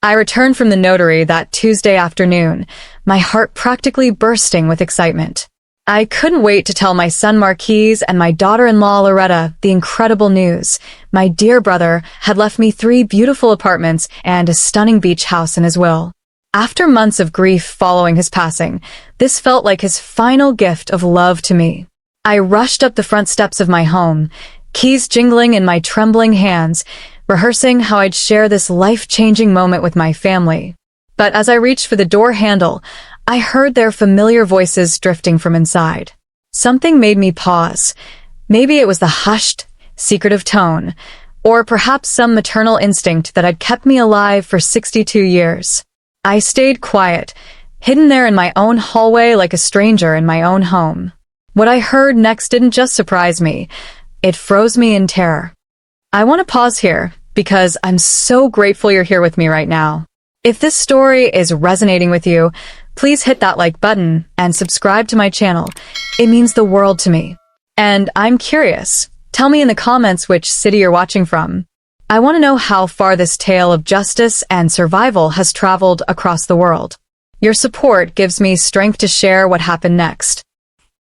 I returned from the notary that Tuesday afternoon, my heart practically bursting with excitement. I couldn't wait to tell my son Marquise and my daughter-in-law Loretta the incredible news. My dear brother had left me 3 beautiful apartments and a stunning beach house in his will. After months of grief following his passing, this felt like his final gift of love to me. I rushed up the front steps of my home, keys jingling in my trembling hands, rehearsing how I'd share this life-changing moment with my family. But as I reached for the door handle, I heard their familiar voices drifting from inside. Something made me pause. Maybe it was the hushed, secretive tone, or perhaps some maternal instinct that had kept me alive for 62 years. I stayed quiet, hidden there in my own hallway like a stranger in my own home. What I heard next didn't just surprise me, it froze me in terror. I want to pause here, because I'm so grateful you're here with me right now. If this story is resonating with you, please hit that like button and subscribe to my channel. It means the world to me. And I'm curious, tell me in the comments which city you're watching from. I want to know how far this tale of justice and survival has traveled across the world. Your support gives me strength to share what happened next.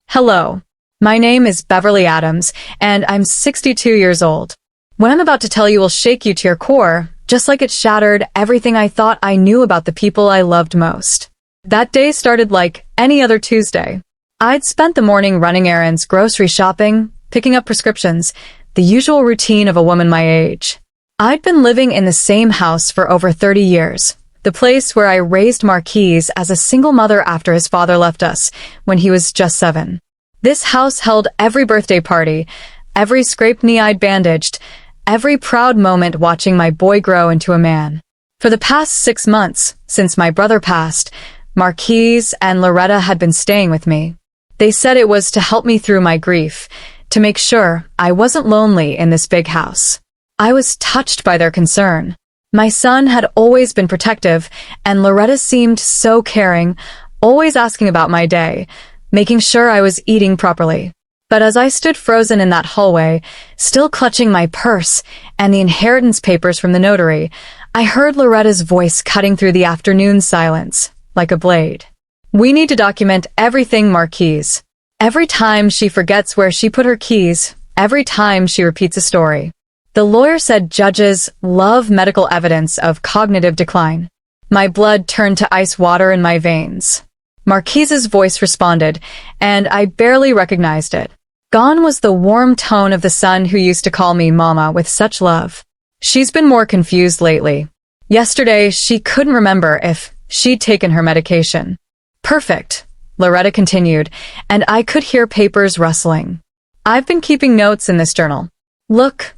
Hello, my name is Beverly Adams, and I'm 62 years old. What I'm about to tell you will shake you to your core, just like it shattered everything I thought I knew about the people I loved most. That day started like any other Tuesday. I'd spent the morning running errands, grocery shopping, picking up prescriptions, the usual routine of a woman my age. I'd been living in the same house for over 30 years, the place where I raised Marquise as a single mother after his father left us when he was just 7. This house held every birthday party, every scraped knee I'd bandaged, every proud moment watching my boy grow into a man. For the past 6 months, since my brother passed, Marquise and Loretta had been staying with me. They said it was to help me through my grief, to make sure I wasn't lonely in this big house. I was touched by their concern. My son had always been protective, and Loretta seemed so caring, always asking about my day, making sure I was eating properly. But as I stood frozen in that hallway, still clutching my purse and the inheritance papers from the notary, I heard Loretta's voice cutting through the afternoon silence, like a blade. We need to document everything, Marquise. Every time she forgets where she put her keys, every time she repeats a story. The lawyer said judges love medical evidence of cognitive decline. My blood turned to ice water in my veins. Marquise's voice responded, and I barely recognized it. Gone was the warm tone of the son who used to call me Mama with such love. She's been more confused lately. Yesterday, she couldn't remember if she'd taken her medication. Perfect, Loretta continued, and I could hear papers rustling. I've been keeping notes in this journal. Look,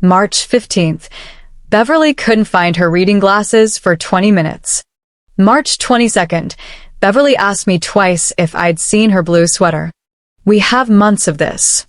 March 15th. Beverly couldn't find her reading glasses for 20 minutes. March 22nd. Beverly asked me twice if I'd seen her blue sweater. We have months of this.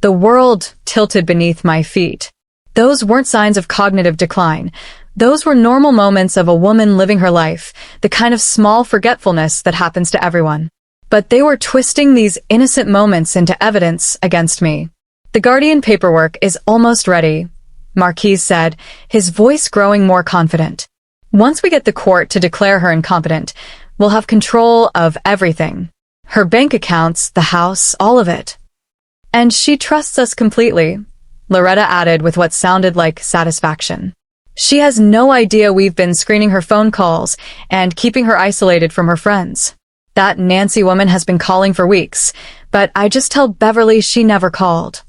The world tilted beneath my feet. Those weren't signs of cognitive decline. Those were normal moments of a woman living her life, the kind of small forgetfulness that happens to everyone. But they were twisting these innocent moments into evidence against me. The Guardian paperwork is almost ready, Marquise said, his voice growing more confident. Once we get the court to declare her incompetent, we'll have control of everything. Her bank accounts, the house, all of it. And she trusts us completely, Loretta added with what sounded like satisfaction. She has no idea we've been screening her phone calls and keeping her isolated from her friends. That Nancy woman has been calling for weeks, but I just tell Beverly she never called.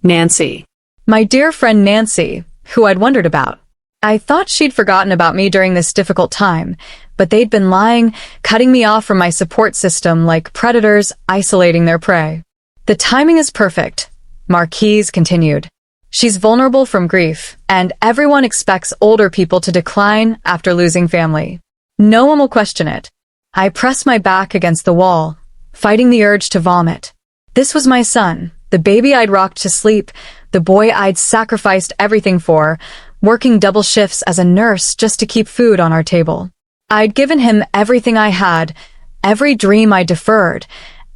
Nancy. My dear friend Nancy, who I'd wondered about. I thought she'd forgotten about me during this difficult time, but they'd been lying, cutting me off from my support system like predators isolating their prey. The timing is perfect, Marquise continued. She's vulnerable from grief, and everyone expects older people to decline after losing family. No one will question it. I pressed my back against the wall, fighting the urge to vomit. This was my son, the baby I'd rocked to sleep, the boy I'd sacrificed everything for, working double shifts as a nurse just to keep food on our table. I'd given him everything I had, every dream I deferred,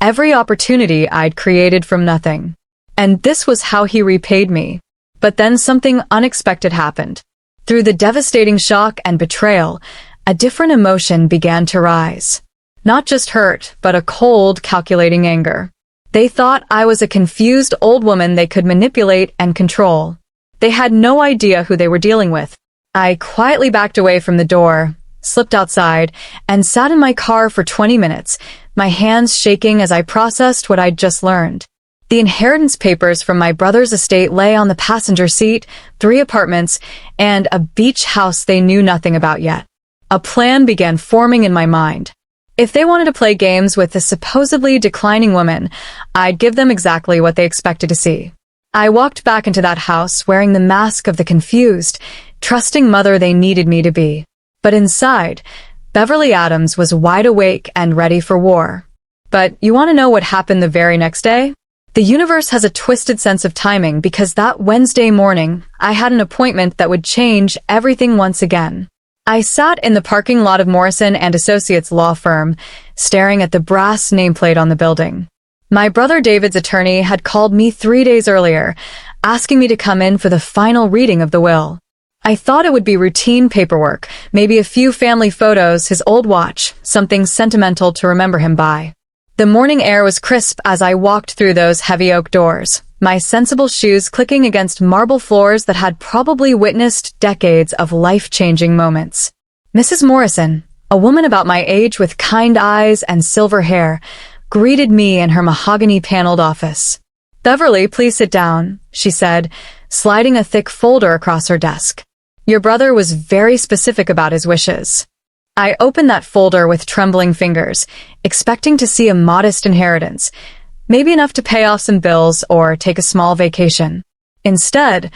every opportunity I'd created from nothing. And this was how he repaid me. But then something unexpected happened. Through the devastating shock and betrayal, a different emotion began to rise. Not just hurt, but a cold, calculating anger. They thought I was a confused old woman they could manipulate and control. They had no idea who they were dealing with. I quietly backed away from the door, slipped outside, and sat in my car for 20 minutes, my hands shaking as I processed what I'd just learned. The inheritance papers from my brother's estate lay on the passenger seat, 3 apartments, and a beach house they knew nothing about yet. A plan began forming in my mind. If they wanted to play games with the supposedly declining woman, I'd give them exactly what they expected to see. I walked back into that house wearing the mask of the confused, trusting mother they needed me to be. But inside, Beverly Adams was wide awake and ready for war. But you want to know what happened the very next day? The universe has a twisted sense of timing because that Wednesday morning, I had an appointment that would change everything once again. I sat in the parking lot of Morrison and Associates law firm, staring at the brass nameplate on the building. My brother David's attorney had called me 3 days earlier, asking me to come in for the final reading of the will. I thought it would be routine paperwork, maybe a few family photos, his old watch, something sentimental to remember him by. The morning air was crisp as I walked through those heavy oak doors, my sensible shoes clicking against marble floors that had probably witnessed decades of life-changing moments. Mrs. Morrison, a woman about my age with kind eyes and silver hair, greeted me in her mahogany-paneled office. "Beverly, please sit down," she said, sliding a thick folder across her desk. "Your brother was very specific about his wishes." I opened that folder with trembling fingers, expecting to see a modest inheritance, maybe enough to pay off some bills or take a small vacation. Instead,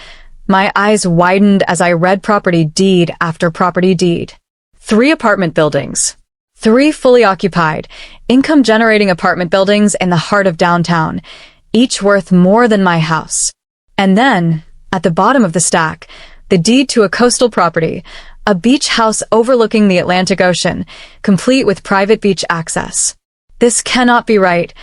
my eyes widened as I read property deed after property deed. 3 apartment buildings. 3 fully occupied, income-generating apartment buildings in the heart of downtown, each worth more than my house. And then, at the bottom of the stack, the deed to a coastal property, a beach house overlooking the Atlantic Ocean, complete with private beach access. "This cannot be right,"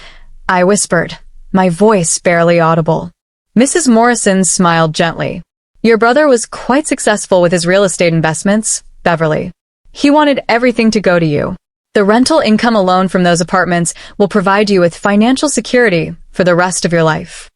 I whispered, my voice barely audible. Mrs. Morrison smiled gently. "Your brother was quite successful with his real estate investments, Beverly. He wanted everything to go to you. The rental income alone from those apartments will provide you with financial security for the rest of your life."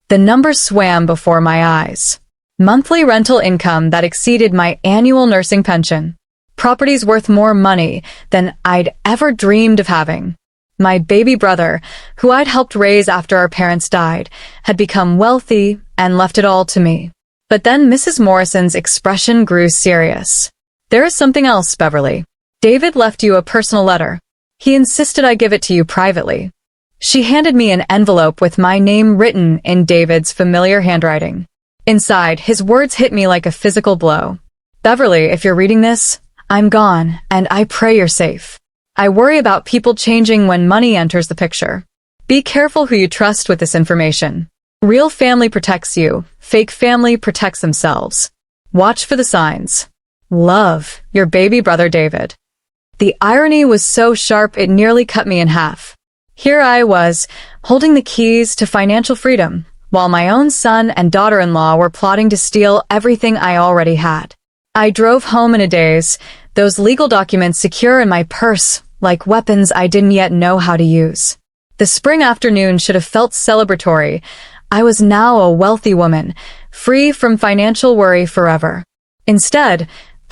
The numbers swam before my eyes. Monthly rental income that exceeded my annual nursing pension. Properties worth more money than I'd ever dreamed of having. My baby brother, who I'd helped raise after our parents died, had become wealthy and left it all to me. But then Mrs. Morrison's expression grew serious. "There is something else, Beverly. David left you a personal letter. He insisted I give it to you privately." She handed me an envelope with my name written in David's familiar handwriting. Inside, his words hit me like a physical blow. "Beverly, if you're reading this, I'm gone, and I pray you're safe. I worry about people changing when money enters the picture. Be careful who you trust with this information. Real family protects you, fake family protects themselves. Watch for the signs. Love, your baby brother David." The irony was so sharp it nearly cut me in half. Here I was, holding the keys to financial freedom, while my own son and daughter-in-law were plotting to steal everything I already had. I drove home in a daze, those legal documents secure in my purse, like weapons I didn't yet know how to use. The spring afternoon should have felt celebratory. I was now a wealthy woman, free from financial worry forever. Instead,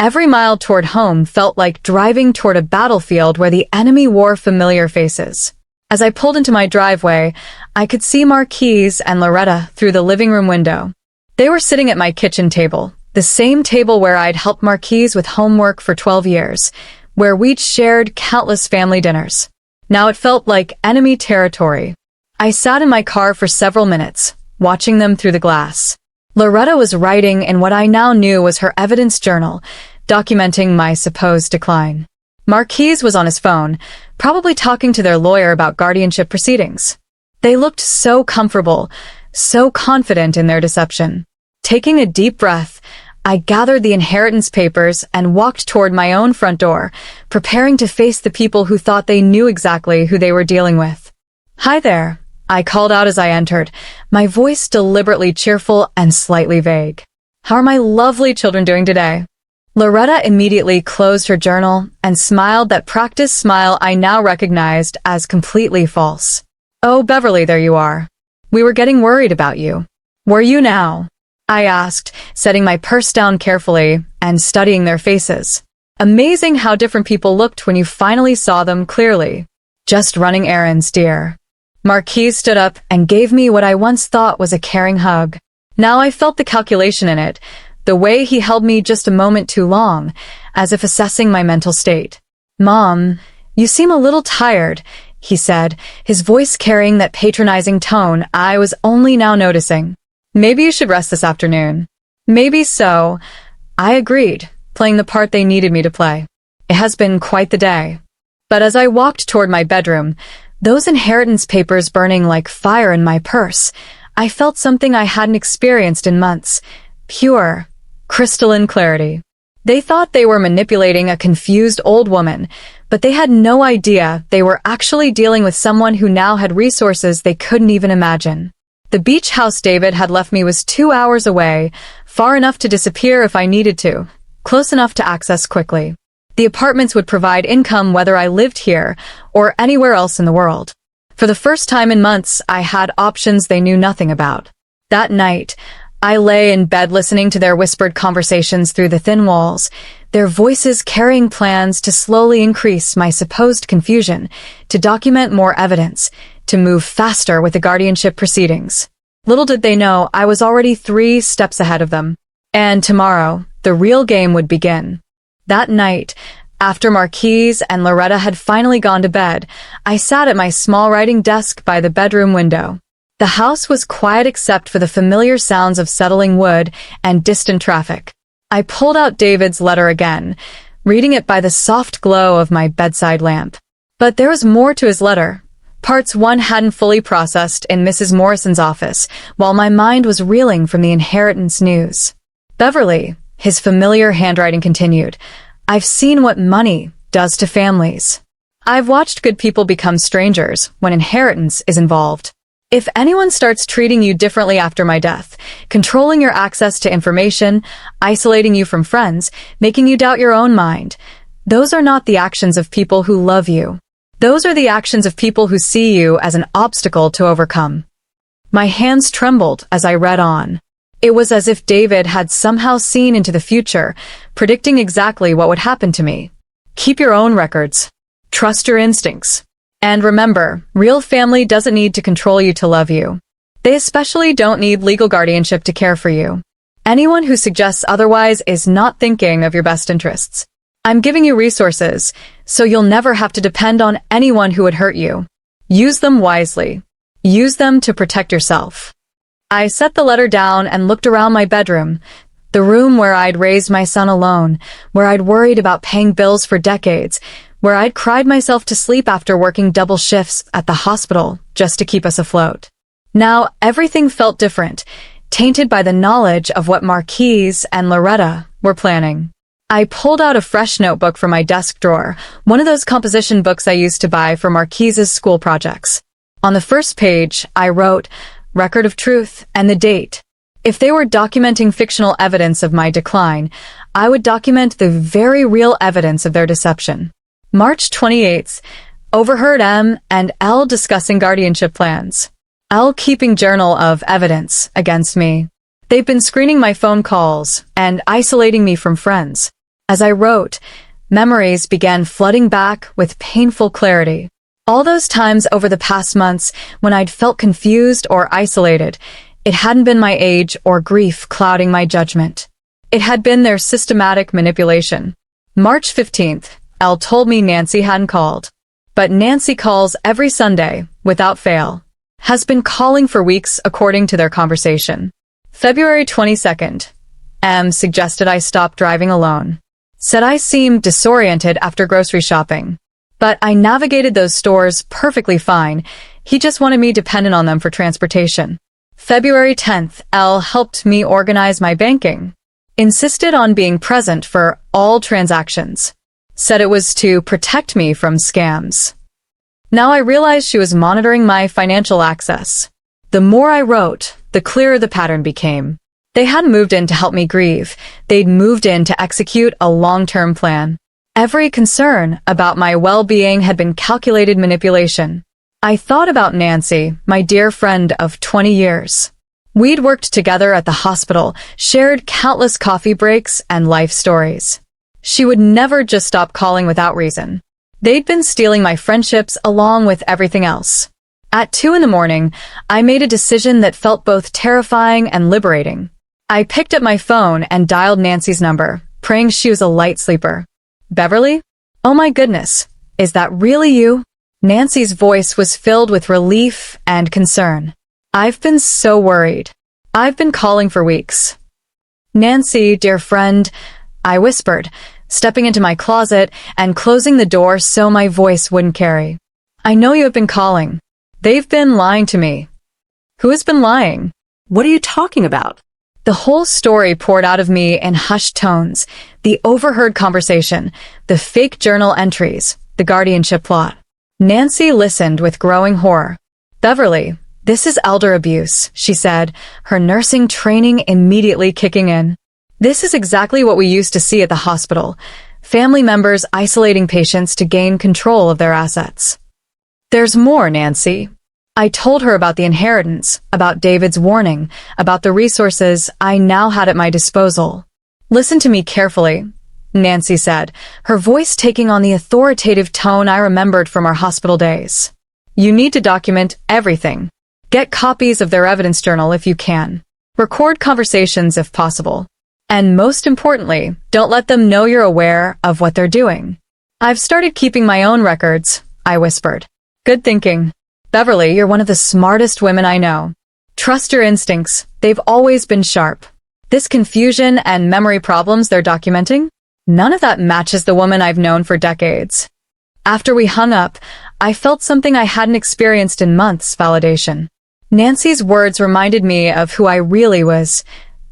every mile toward home felt like driving toward a battlefield where the enemy wore familiar faces. As I pulled into my driveway, I could see Marquise and Loretta through the living room window. They were sitting at my kitchen table, the same table where I'd helped Marquise with homework for 12 years, where we'd shared countless family dinners. Now it felt like enemy territory. I sat in my car for several minutes, watching them through the glass. Loretta was writing in what I now knew was her evidence journal, documenting my supposed decline. Marquise was on his phone, probably talking to their lawyer about guardianship proceedings. They looked so comfortable, so confident in their deception. Taking a deep breath, I gathered the inheritance papers and walked toward my own front door, preparing to face the people who thought they knew exactly who they were dealing with. "Hi there," I called out as I entered, my voice deliberately cheerful and slightly vague. "How are my lovely children doing today?" Loretta immediately closed her journal and smiled that practiced smile I now recognized as completely false. "Oh, Beverly, there you are. We were getting worried about you. Were you now?" I asked, setting my purse down carefully and studying their faces. Amazing how different people looked when you finally saw them clearly. "Just running errands, dear." Marquise stood up and gave me what I once thought was a caring hug. Now I felt the calculation in it, the way he held me just a moment too long, as if assessing my mental state. "Mom, you seem a little tired," he said, his voice carrying that patronizing tone I was only now noticing. "Maybe you should rest this afternoon." "Maybe so," I agreed, playing the part they needed me to play. It has been quite the day. But as I walked toward my bedroom, those inheritance papers burning like fire in my purse, I felt something I hadn't experienced in months. Pure, crystalline clarity. They thought they were manipulating a confused old woman, but they had no idea they were actually dealing with someone who now had resources they couldn't even imagine. The beach house David had left me was 2 hours away, far enough to disappear if I needed to, close enough to access quickly. The apartments would provide income whether I lived here or anywhere else in the world. For the first time in months, I had options they knew nothing about. That night, I lay in bed listening to their whispered conversations through the thin walls, their voices carrying plans to slowly increase my supposed confusion, to document more evidence, to move faster with the guardianship proceedings. Little did they know I was already 3 steps ahead of them. And tomorrow, the real game would begin. That night, after Marquise and Loretta had finally gone to bed, I sat at my small writing desk by the bedroom window. The house was quiet except for the familiar sounds of settling wood and distant traffic. I pulled out David's letter again, reading it by the soft glow of my bedside lamp. But there was more to his letter. Parts 1 hadn't fully processed in Mrs. Morrison's office, while my mind was reeling from the inheritance news. "Beverly," his familiar handwriting continued, "I've seen what money does to families. I've watched good people become strangers when inheritance is involved. If anyone starts treating you differently after my death, controlling your access to information, isolating you from friends, making you doubt your own mind, those are not the actions of people who love you. Those are the actions of people who see you as an obstacle to overcome." My hands trembled as I read on. It was as if David had somehow seen into the future, predicting exactly what would happen to me. "Keep your own records. Trust your instincts. And remember, real family doesn't need to control you to love you. They especially don't need legal guardianship to care for you. Anyone who suggests otherwise is not thinking of your best interests. I'm giving you resources, so you'll never have to depend on anyone who would hurt you. Use them wisely. Use them to protect yourself." I set the letter down and looked around my bedroom, the room where I'd raised my son alone, where I'd worried about paying bills for decades, where I'd cried myself to sleep after working double shifts at the hospital just to keep us afloat. Now everything felt different, tainted by the knowledge of what Marquise and Loretta were planning. I pulled out a fresh notebook from my desk drawer, one of those composition books I used to buy for Marquise's school projects. On the first page, I wrote, "Record of truth," and the date. If they were documenting fictional evidence of my decline, I would document the very real evidence of their deception. March 28th, overheard M and L discussing guardianship plans. L keeping journal of evidence against me. They've been screening my phone calls and isolating me from friends. As I wrote, memories began flooding back with painful clarity. All those times over the past months when I'd felt confused or isolated, it hadn't been my age or grief clouding my judgment. It had been their systematic manipulation. March 15th, L told me Nancy hadn't called. But Nancy calls every Sunday, without fail. Has been calling for weeks according to their conversation. February 22nd, M suggested I stop driving alone. Said I seemed disoriented after grocery shopping. But I navigated those stores perfectly fine. He just wanted me dependent on them for transportation. February 10th, L helped me organize my banking. Insisted on being present for all transactions. Said it was to protect me from scams. Now I realized she was monitoring my financial access. The more I wrote, the clearer the pattern became. They hadn't moved in to help me grieve. They'd moved in to execute a long-term plan. Every concern about my well-being had been calculated manipulation. I thought about Nancy, my dear friend of 20 years. We'd worked together at the hospital, shared countless coffee breaks and life stories. She would never just stop calling without reason. They'd been stealing my friendships along with everything else. At 2 a.m, I made a decision that felt both terrifying and liberating. I picked up my phone and dialed Nancy's number, praying she was a light sleeper. Beverly? Oh my goodness, is that really you? Nancy's voice was filled with relief and concern. I've been so worried. I've been calling for weeks. Nancy, dear friend, I whispered, stepping into my closet and closing the door so my voice wouldn't carry. I know you have been calling. They've been lying to me. Who has been lying? What are you talking about? The whole story poured out of me in hushed tones. The overheard conversation, the fake journal entries, the guardianship plot. Nancy listened with growing horror. Beverly, this is elder abuse, she said, her nursing training immediately kicking in. This is exactly what we used to see at the hospital. Family members isolating patients to gain control of their assets. There's more, Nancy. I told her about the inheritance, about David's warning, about the resources I now had at my disposal. Listen to me carefully, Nancy said, her voice taking on the authoritative tone I remembered from our hospital days. You need to document everything. Get copies of their evidence journal if you can. Record conversations if possible. And most importantly, don't let them know you're aware of what they're doing. I've started keeping my own records, I whispered. Good thinking. Beverly, you're one of the smartest women I know. Trust your instincts. They've always been sharp. This confusion and memory problems they're documenting? None of that matches the woman I've known for decades. After we hung up, I felt something I hadn't experienced in months: validation. Nancy's words reminded me of who I really was.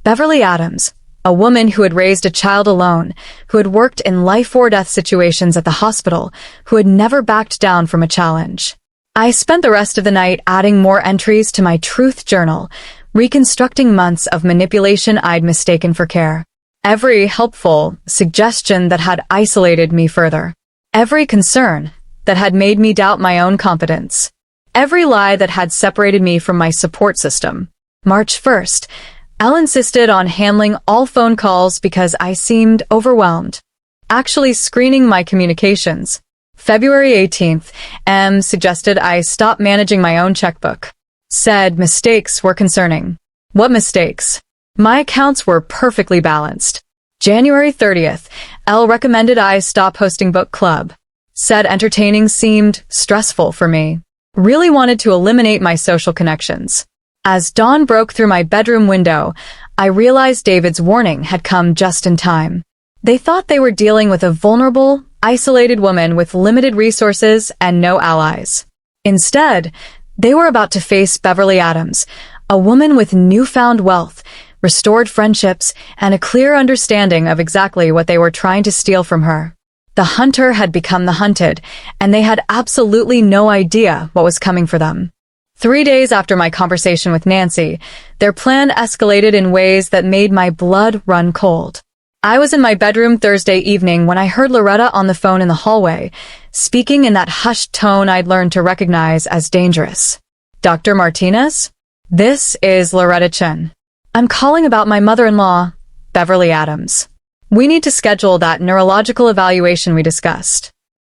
Beverly Adams, a woman who had raised a child alone, who had worked in life-or-death situations at the hospital, who had never backed down from a challenge. I spent the rest of the night adding more entries to my truth journal, reconstructing months of manipulation I'd mistaken for care. Every helpful suggestion that had isolated me further. Every concern that had made me doubt my own competence. Every lie that had separated me from my support system. March 1st, Elle insisted on handling all phone calls because I seemed overwhelmed. Actually screening my communications. February 18th, M suggested I stop managing my own checkbook. Said mistakes were concerning. What mistakes? My accounts were perfectly balanced. January 30th, Elle recommended I stop hosting book club. Said entertaining seemed stressful for me. Really wanted to eliminate my social connections. As dawn broke through my bedroom window, I realized David's warning had come just in time. They thought they were dealing with a vulnerable, isolated woman with limited resources and no allies. Instead, they were about to face Beverly Adams, a woman with newfound wealth, restored friendships, and a clear understanding of exactly what they were trying to steal from her. The hunter had become the hunted, and they had absolutely no idea what was coming for them. 3 days after my conversation with Nancy, their plan escalated in ways that made my blood run cold. I was in my bedroom Thursday evening when I heard Loretta on the phone in the hallway, speaking in that hushed tone I'd learned to recognize as dangerous. Dr. Martinez? This is Loretta Chen. I'm calling about my mother-in-law, Beverly Adams. We need to schedule that neurological evaluation we discussed.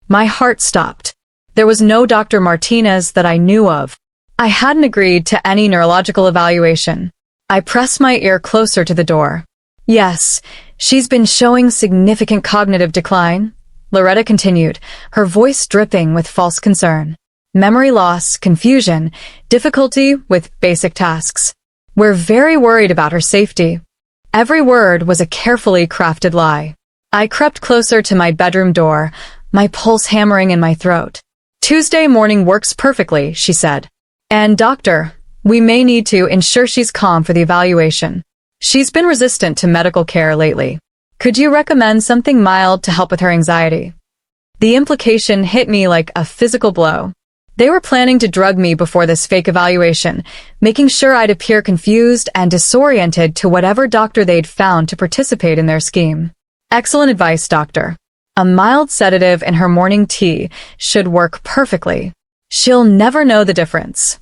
My heart stopped. There was no Dr. Martinez that I knew of. I hadn't agreed to any neurological evaluation. I pressed my ear closer to the door. Yes, she's been showing significant cognitive decline, Loretta continued, her voice dripping with false concern. Memory loss, confusion, difficulty with basic tasks. We're very worried about her safety. Every word was a carefully crafted lie. I crept closer to my bedroom door, my pulse hammering in my throat. Tuesday morning works perfectly, she said. And doctor, we may need to ensure she's calm for the evaluation. She's been resistant to medical care lately. Could you recommend something mild to help with her anxiety? The implication hit me like a physical blow. They were planning to drug me before this fake evaluation, making sure I'd appear confused and disoriented to whatever doctor they'd found to participate in their scheme. Excellent advice, doctor. A mild sedative in her morning tea should work perfectly. She'll never know the difference.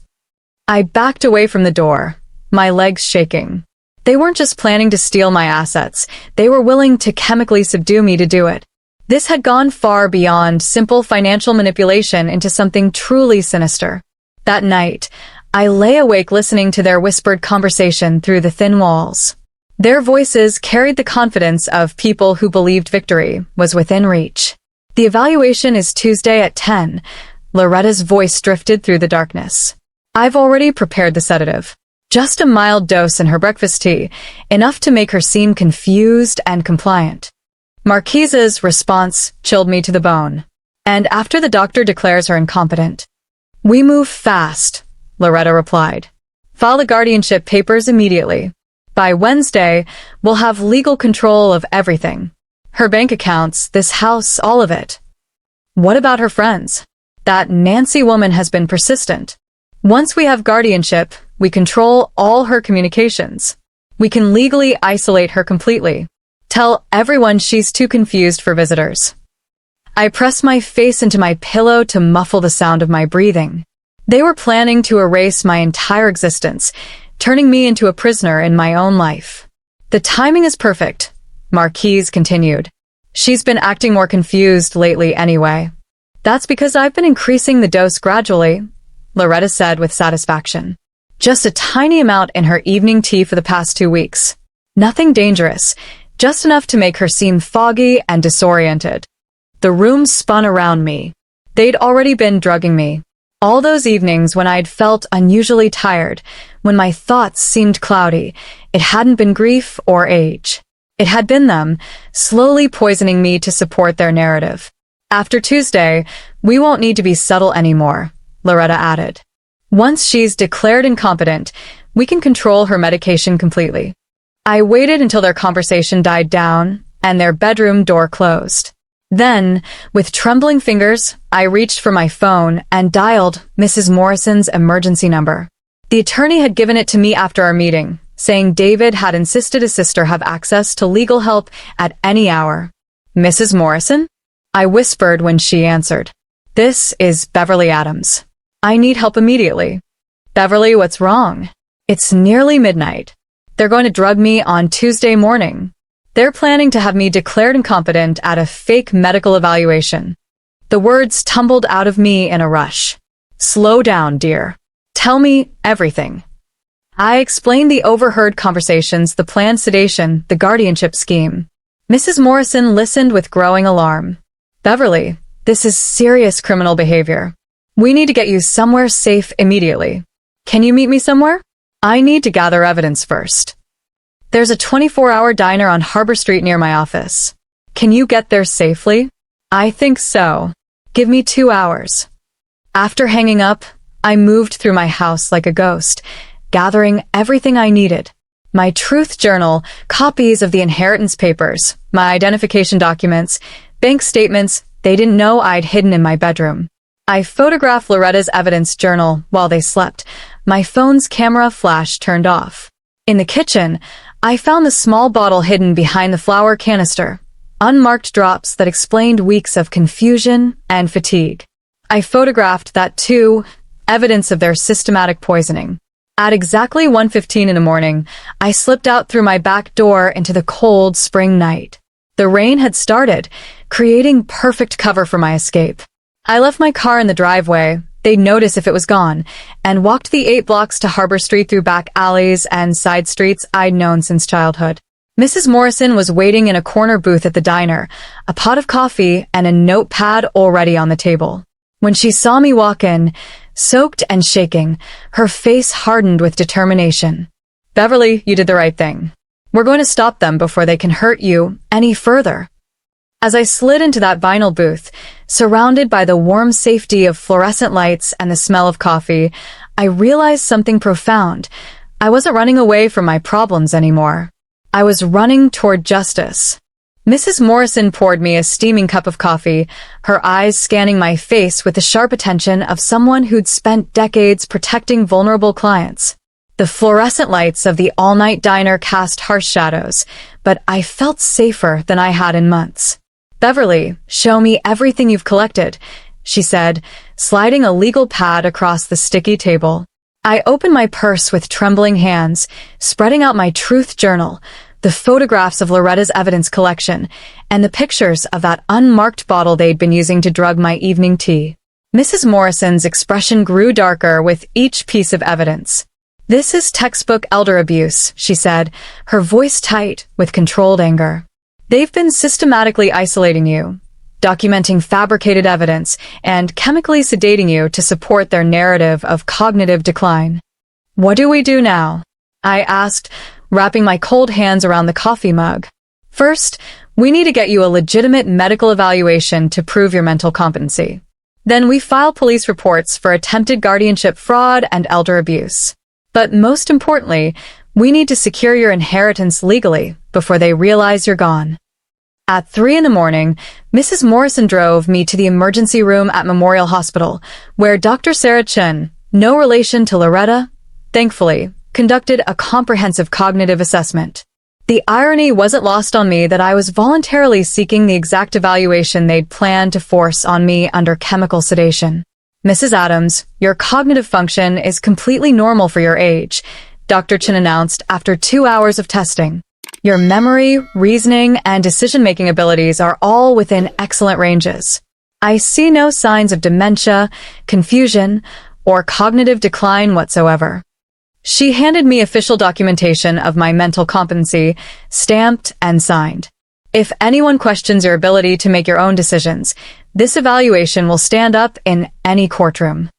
I backed away from the door, my legs shaking. They weren't just planning to steal my assets, they were willing to chemically subdue me to do it. This had gone far beyond simple financial manipulation into something truly sinister. That night, I lay awake listening to their whispered conversation through the thin walls. Their voices carried the confidence of people who believed victory was within reach. The evaluation is Tuesday at 10. Loretta's voice drifted through the darkness. I've already prepared the sedative. Just a mild dose in her breakfast tea, enough to make her seem confused and compliant. Marquise's response chilled me to the bone. And after the doctor declares her incompetent. We move fast, Loretta replied. File the guardianship papers immediately. By Wednesday, we'll have legal control of everything. Her bank accounts, this house, all of it. What about her friends? That Nancy woman has been persistent. Once we have guardianship, we control all her communications. We can legally isolate her completely. Tell everyone she's too confused for visitors. I pressed my face into my pillow to muffle the sound of my breathing. They were planning to erase my entire existence, turning me into a prisoner in my own life. The timing is perfect, Marquise continued. She's been acting more confused lately anyway. That's because I've been increasing the dose gradually, Loretta said with satisfaction. Just a tiny amount in her evening tea for the past 2 weeks. Nothing dangerous, just enough to make her seem foggy and disoriented. The room spun around me. They'd already been drugging me. All those evenings when I'd felt unusually tired, when my thoughts seemed cloudy, it hadn't been grief or age. It had been them, slowly poisoning me to support their narrative. After Tuesday, we won't need to be subtle anymore, Loretta added. Once she's declared incompetent, we can control her medication completely. I waited until their conversation died down and their bedroom door closed. Then, with trembling fingers, I reached for my phone and dialed Mrs. Morrison's emergency number. The attorney had given it to me after our meeting, saying David had insisted his sister have access to legal help at any hour. Mrs. Morrison? I whispered when she answered. This is Beverly Adams. I need help immediately. Beverly, what's wrong? It's nearly midnight. They're going to drug me on Tuesday morning. They're planning to have me declared incompetent at a fake medical evaluation. The words tumbled out of me in a rush. Slow down, dear. Tell me everything. I explained the overheard conversations, the planned sedation, the guardianship scheme. Mrs. Morrison listened with growing alarm. Beverly, this is serious criminal behavior. We need to get you somewhere safe immediately. Can you meet me somewhere? I need to gather evidence first. There's a 24-hour diner on Harbor Street near my office. Can you get there safely? I think so. Give me 2 hours. After hanging up, I moved through my house like a ghost, gathering everything I needed. My truth journal, copies of the inheritance papers, my identification documents, bank statements they didn't know I'd hidden in my bedroom. I photographed Loretta's evidence journal while they slept. My phone's camera flash turned off. In the kitchen, I found the small bottle hidden behind the flour canister, unmarked drops that explained weeks of confusion and fatigue. I photographed that too, evidence of their systematic poisoning. At exactly 1:15 in the morning, I slipped out through my back door into the cold spring night. The rain had started, creating perfect cover for my escape. I left my car in the driveway, they'd notice if it was gone, and walked the 8 blocks to Harbor Street through back alleys and side streets I'd known since childhood. Mrs. Morrison was waiting in a corner booth at the diner, a pot of coffee and a notepad already on the table. When she saw me walk in, soaked and shaking, her face hardened with determination. Beverly, you did the right thing. We're going to stop them before they can hurt you any further. As I slid into that vinyl booth, surrounded by the warm safety of fluorescent lights and the smell of coffee, I realized something profound. I wasn't running away from my problems anymore. I was running toward justice. Mrs. Morrison poured me a steaming cup of coffee, her eyes scanning my face with the sharp attention of someone who'd spent decades protecting vulnerable clients. The fluorescent lights of the all-night diner cast harsh shadows, but I felt safer than I had in months. "Beverly, show me everything you've collected," she said, sliding a legal pad across the sticky table. I opened my purse with trembling hands, spreading out my truth journal, the photographs of Loretta's evidence collection, and the pictures of that unmarked bottle they'd been using to drug my evening tea. Mrs. Morrison's expression grew darker with each piece of evidence. "This is textbook elder abuse," she said, her voice tight with controlled anger. "They've been systematically isolating you, documenting fabricated evidence, and chemically sedating you to support their narrative of cognitive decline." "What do we do now?" I asked, wrapping my cold hands around the coffee mug. "First, we need to get you a legitimate medical evaluation to prove your mental competency. Then we file police reports for attempted guardianship fraud and elder abuse. But most importantly, we need to secure your inheritance legally before they realize you're gone." At 3 a.m, Mrs. Morrison drove me to the emergency room at Memorial Hospital, where Dr. Sarah Chen, no relation to Loretta, thankfully, conducted a comprehensive cognitive assessment. The irony wasn't lost on me that I was voluntarily seeking the exact evaluation they'd planned to force on me under chemical sedation. "Mrs. Adams, your cognitive function is completely normal for your age," Dr. Chen announced after 2 hours of testing. "Your memory, reasoning, and decision-making abilities are all within excellent ranges. I see no signs of dementia, confusion, or cognitive decline whatsoever." She handed me official documentation of my mental competency, stamped and signed. "If anyone questions your ability to make your own decisions, this evaluation will stand up in any courtroom."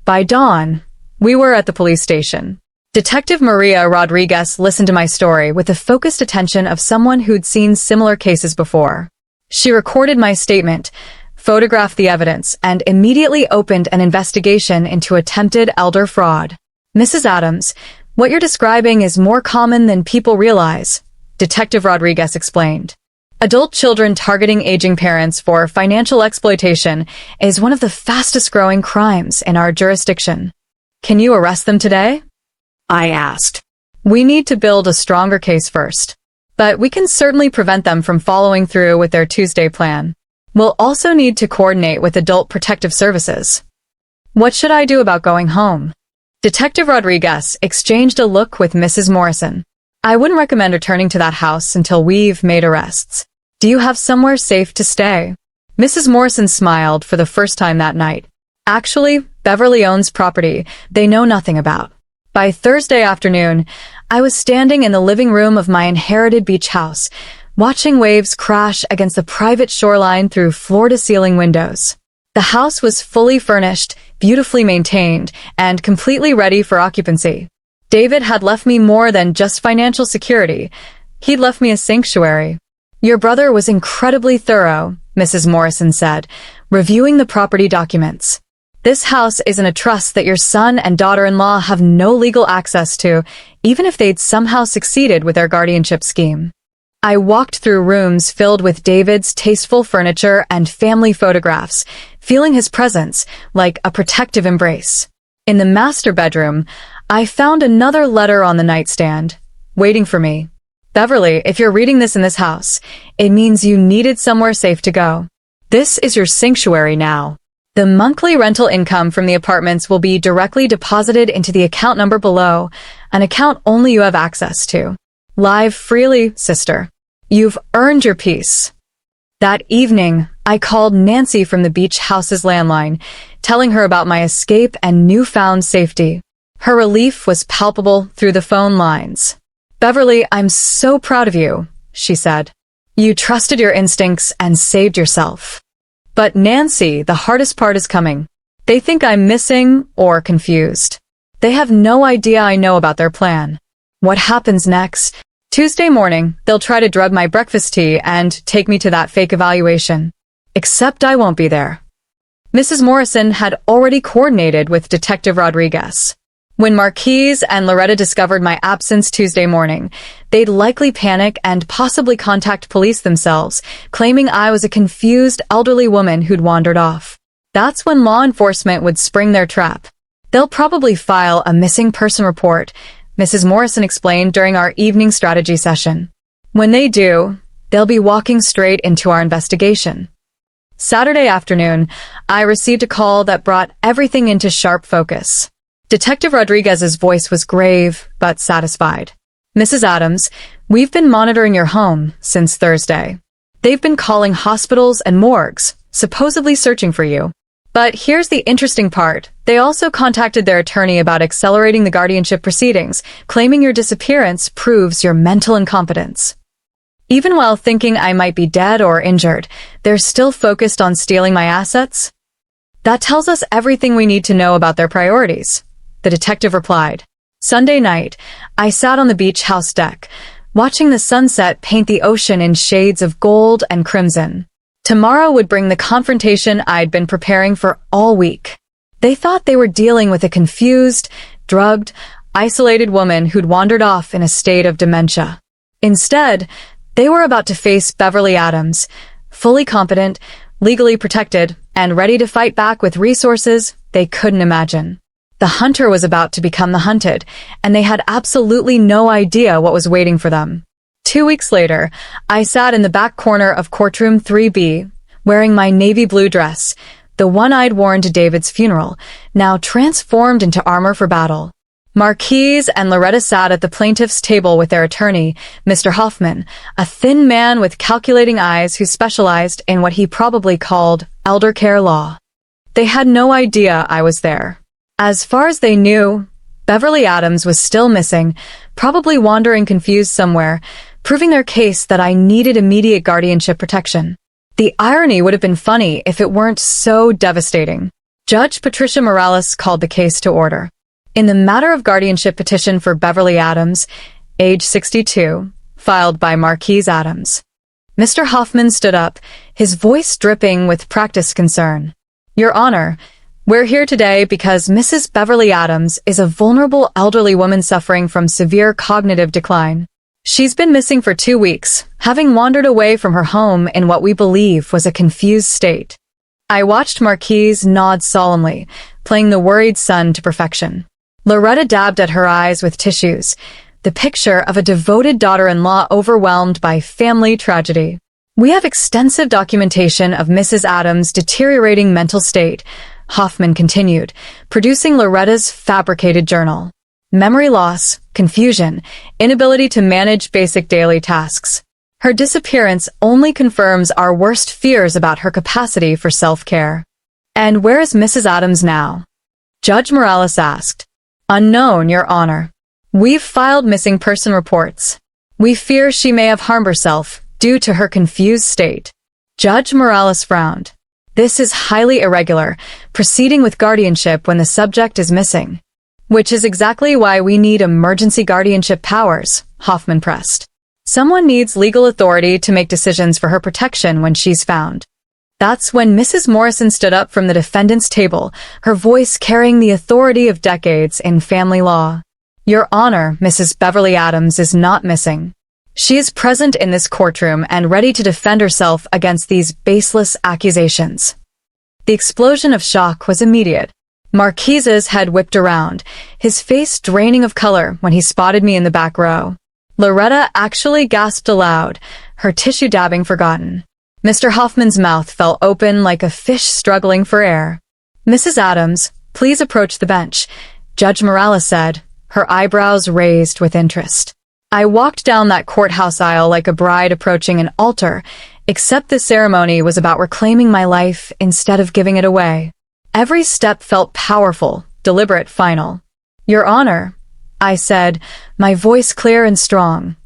By dawn, we were at the police station. Detective Maria Rodriguez listened to my story with the focused attention of someone who'd seen similar cases before. She recorded my statement, photographed the evidence, and immediately opened an investigation into attempted elder fraud. "Mrs. Adams, what you're describing is more common than people realize," Detective Rodriguez explained. "Adult children targeting aging parents for financial exploitation is one of the fastest-growing crimes in our jurisdiction." "Can you arrest them today?" I asked. "We need to build a stronger case first, but we can certainly prevent them from following through with their Tuesday plan. We'll also need to coordinate with Adult Protective Services." "What should I do about going home?" Detective Rodriguez exchanged a look with Mrs. Morrison. "I wouldn't recommend returning to that house until we've made arrests. Do you have somewhere safe to stay?" Mrs. Morrison smiled for the first time that night. "Actually, Beverly owns property they know nothing about." By Thursday afternoon, I was standing in the living room of my inherited beach house, watching waves crash against the private shoreline through floor-to-ceiling windows. The house was fully furnished, beautifully maintained, and completely ready for occupancy. David had left me more than just financial security. He'd left me a sanctuary. "Your brother was incredibly thorough," Mrs. Morrison said, reviewing the property documents. "This house is in a trust that your son and daughter-in-law have no legal access to, even if they'd somehow succeeded with their guardianship scheme." I walked through rooms filled with David's tasteful furniture and family photographs, feeling his presence like a protective embrace. In the master bedroom, I found another letter on the nightstand, waiting for me. "Beverly, if you're reading this in this house, it means you needed somewhere safe to go. This is your sanctuary now. The monthly rental income from the apartments will be directly deposited into the account number below, an account only you have access to. Live freely, sister. You've earned your peace." That evening, I called Nancy from the beach house's landline, telling her about my escape and newfound safety. Her relief was palpable through the phone lines. "Beverly, I'm so proud of you," she said. "You trusted your instincts and saved yourself." "But Nancy, the hardest part is coming. They think I'm missing or confused. They have no idea I know about their plan. What happens next? Tuesday morning, they'll try to drug my breakfast tea and take me to that fake evaluation. Except I won't be there." Mrs. Morrison had already coordinated with Detective Rodriguez. When Marquise and Loretta discovered my absence Tuesday morning, they'd likely panic and possibly contact police themselves, claiming I was a confused elderly woman who'd wandered off. That's when law enforcement would spring their trap. They'll probably file a missing person report, Mrs. Morrison explained during our evening strategy session. When they do, they'll be walking straight into our investigation. Saturday afternoon, I received a call that brought everything into sharp focus. Detective Rodriguez's voice was grave, but satisfied. Mrs. Adams, we've been monitoring your home since Thursday. They've been calling hospitals and morgues, supposedly searching for you. But here's the interesting part. They also contacted their attorney about accelerating the guardianship proceedings, claiming your disappearance proves your mental incompetence. Even while thinking I might be dead or injured, they're still focused on stealing my assets? That tells us everything we need to know about their priorities, the detective replied. Sunday night, I sat on the beach house deck, watching the sunset paint the ocean in shades of gold and crimson. Tomorrow would bring the confrontation I'd been preparing for all week. They thought they were dealing with a confused, drugged, isolated woman who'd wandered off in a state of dementia. Instead, they were about to face Beverly Adams, fully competent, legally protected, and ready to fight back with resources they couldn't imagine. The hunter was about to become the hunted, and they had absolutely no idea what was waiting for them. 2 weeks later, I sat in the back corner of courtroom 3B, wearing my navy blue dress, the one I'd worn to David's funeral, now transformed into armor for battle. Marquise and Loretta sat at the plaintiff's table with their attorney, Mr. Hoffman, a thin man with calculating eyes who specialized in what he probably called elder care law. They had no idea I was there. As far as they knew, Beverly Adams was still missing, probably wandering confused somewhere, proving their case that I needed immediate guardianship protection. The irony would have been funny if it weren't so devastating. Judge Patricia Morales called the case to order. In the matter of guardianship petition for Beverly Adams, age 62, filed by Marquise Adams. Mr. Hoffman stood up, his voice dripping with practiced concern. Your Honor, we're here today because Mrs. Beverly Adams is a vulnerable elderly woman suffering from severe cognitive decline. She's been missing for 2 weeks, having wandered away from her home in what we believe was a confused state. I watched Marquise nod solemnly, playing the worried son to perfection. Loretta dabbed at her eyes with tissues, the picture of a devoted daughter-in-law overwhelmed by family tragedy. We have extensive documentation of Mrs. Adams' deteriorating mental state, Hoffman continued, producing Loretta's fabricated journal. Memory loss, confusion, inability to manage basic daily tasks. Her disappearance only confirms our worst fears about her capacity for self-care. And where is Mrs. Adams now? Judge Morales asked. Unknown, Your Honor. We've filed missing person reports. We fear she may have harmed herself due to her confused state. Judge Morales frowned. This is highly irregular, proceeding with guardianship when the subject is missing. Which is exactly why we need emergency guardianship powers, Hoffman pressed. Someone needs legal authority to make decisions for her protection when she's found. That's when Mrs. Morrison stood up from the defendant's table, her voice carrying the authority of decades in family law. Your Honor, Mrs. Beverly Adams is not missing. She is present in this courtroom and ready to defend herself against these baseless accusations. The explosion of shock was immediate. Marquise's head whipped around, his face draining of color when he spotted me in the back row. Loretta actually gasped aloud, her tissue dabbing forgotten. Mr. Hoffman's mouth fell open like a fish struggling for air. Mrs. Adams, please approach the bench, Judge Morales said, her eyebrows raised with interest. I walked down that courthouse aisle like a bride approaching an altar, except the ceremony was about reclaiming my life instead of giving it away. Every step felt powerful, deliberate, final. Your Honor, I said, my voice clear and strong.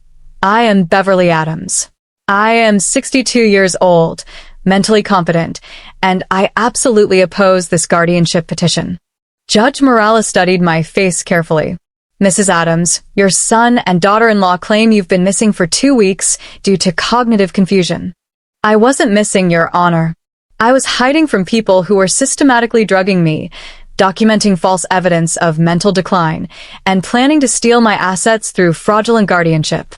I am Beverly Adams. I am 62 years old, mentally competent, and I absolutely oppose this guardianship petition. Judge Morales studied my face carefully. Mrs. Adams, your son and daughter-in-law claim you've been missing for 2 weeks due to cognitive confusion. I wasn't missing, Your Honor. I was hiding from people who were systematically drugging me, documenting false evidence of mental decline, and planning to steal my assets through fraudulent guardianship.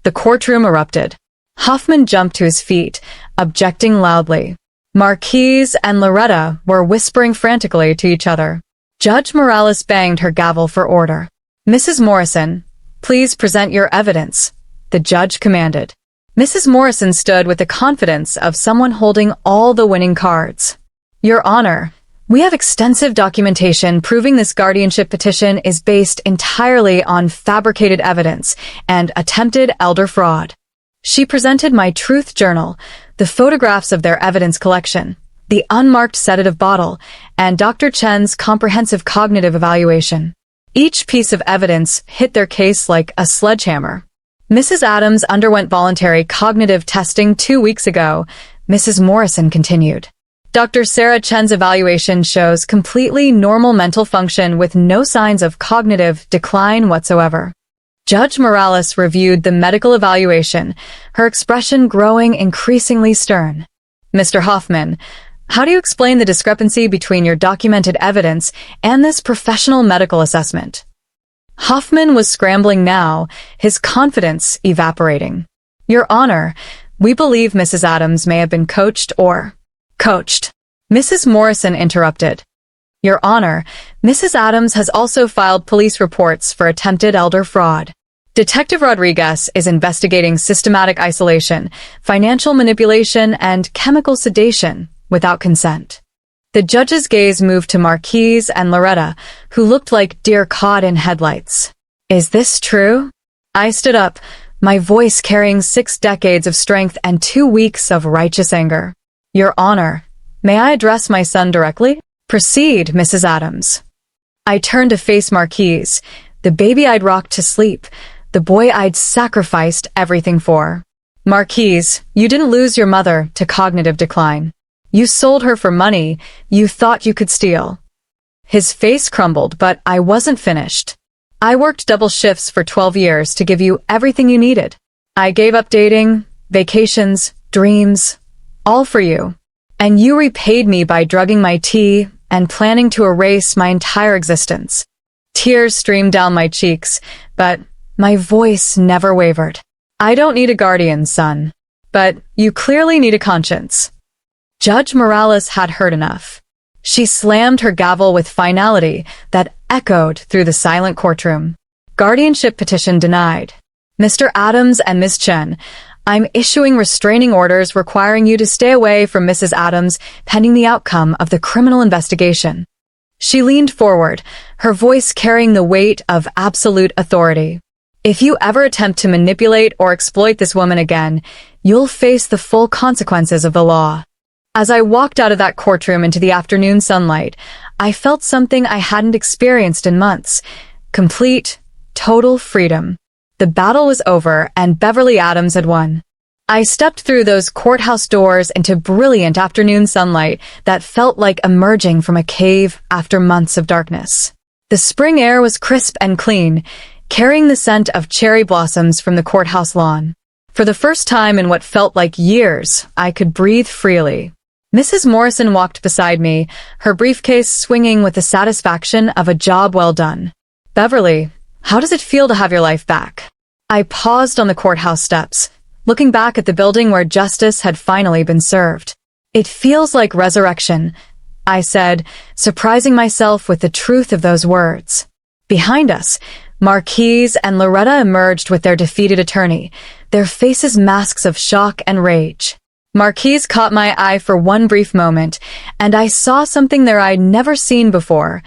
The courtroom erupted. Hoffman jumped to his feet, objecting loudly. Marquise and Loretta were whispering frantically to each other. Judge Morales banged her gavel for order. "Mrs. Morrison, please present your evidence," the judge commanded. Mrs. Morrison stood with the confidence of someone holding all the winning cards. "Your Honor, we have extensive documentation proving this guardianship petition is based entirely on fabricated evidence and attempted elder fraud." She presented my truth journal, the photographs of their evidence collection, the unmarked sedative bottle, and Dr. Chen's comprehensive cognitive evaluation. Each piece of evidence hit their case like a sledgehammer. "Mrs. Adams underwent voluntary cognitive testing 2 weeks ago," Mrs. Morrison continued. "Dr. Sarah Chen's evaluation shows completely normal mental function with no signs of cognitive decline whatsoever." Judge Morales reviewed the medical evaluation, her expression growing increasingly stern. "Mr. Hoffman, how do you explain the discrepancy between your documented evidence and this professional medical assessment?" Hoffman was scrambling now, his confidence evaporating. "Your Honor, we believe Mrs. Adams may have been coached. Mrs. Morrison interrupted. "Your Honor, Mrs. Adams has also filed police reports for attempted elder fraud. Detective Rodriguez is investigating systematic isolation, financial manipulation, and chemical sedation without consent." The judge's gaze moved to Marquise and Loretta, who looked like deer caught in headlights. "Is this true?" I stood up, my voice carrying 6 decades of strength and 2 weeks of righteous anger. "Your Honor, may I address my son directly?" "Proceed, Mrs. Adams." I turned to face Marquise, the baby I'd rocked to sleep, the boy I'd sacrificed everything for. "Marquise, you didn't lose your mother to cognitive decline. You sold her for money you thought you could steal." His face crumbled, but I wasn't finished. "I worked double shifts for 12 years to give you everything you needed. I gave up dating, vacations, dreams, all for you. And you repaid me by drugging my tea and planning to erase my entire existence." Tears streamed down my cheeks, but my voice never wavered. "I don't need a guardian, son. But you clearly need a conscience." Judge Morales had heard enough. She slammed her gavel with finality that echoed through the silent courtroom. "Guardianship petition denied. Mr. Adams and Ms. Chen, I'm issuing restraining orders requiring you to stay away from Mrs. Adams pending the outcome of the criminal investigation." She leaned forward, her voice carrying the weight of absolute authority. "If you ever attempt to manipulate or exploit this woman again, you'll face the full consequences of the law." As I walked out of that courtroom into the afternoon sunlight, I felt something I hadn't experienced in months. Complete, total freedom. The battle was over and Beverly Adams had won. I stepped through those courthouse doors into brilliant afternoon sunlight that felt like emerging from a cave after months of darkness. The spring air was crisp and clean, carrying the scent of cherry blossoms from the courthouse lawn. For the first time in what felt like years, I could breathe freely. Mrs. Morrison walked beside me, her briefcase swinging with the satisfaction of a job well done. "Beverly, how does it feel to have your life back?" I paused on the courthouse steps, looking back at the building where justice had finally been served. "It feels like resurrection," I said, surprising myself with the truth of those words. Behind us, Marquise and Loretta emerged with their defeated attorney, their faces masks of shock and rage. Marquise caught my eye for one brief moment, and I saw something there I'd never seen before.